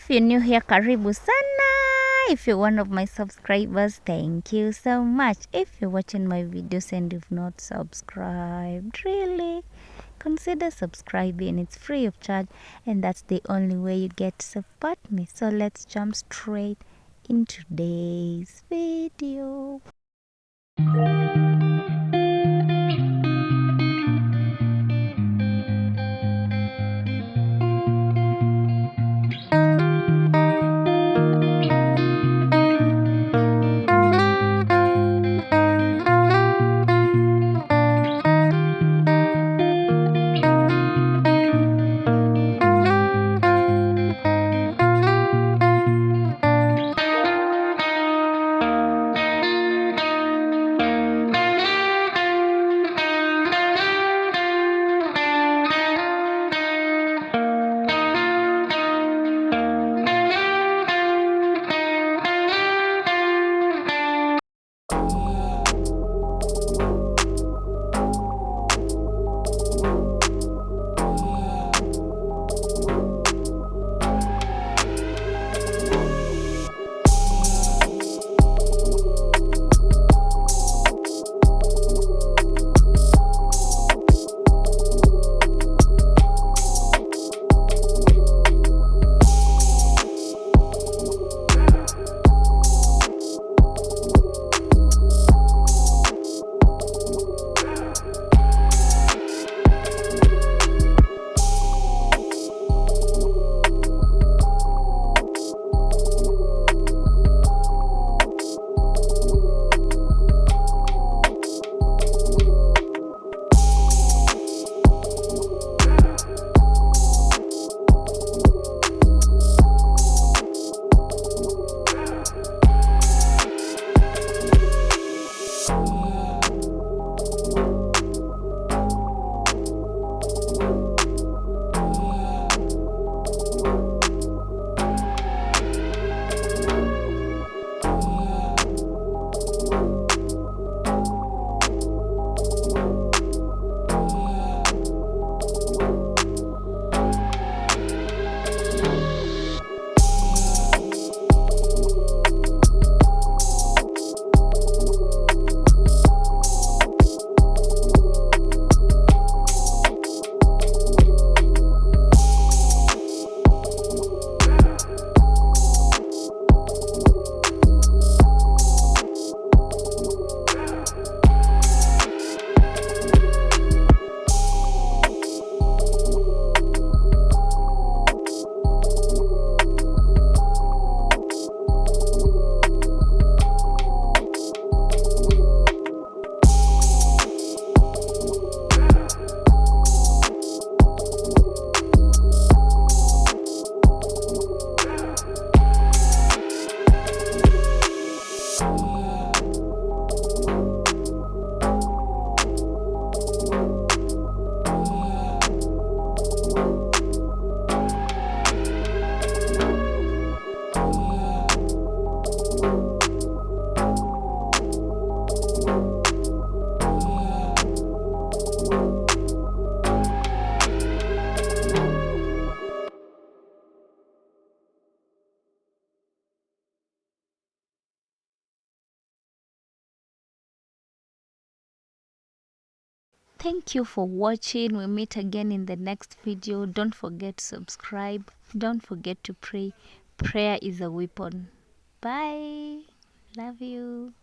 If you're new here, karibu sana. If you're one of my subscribers, thank you so much. If you're watching my videos and you've not subscribed, really, consider subscribing. It's free of charge, and that's the only way you get to support me. So let's jump straight into today's video. Thank you for watching. We meet again in the next video. Don't forget to subscribe. Don't forget to pray. Prayer is a weapon. Bye. Love you.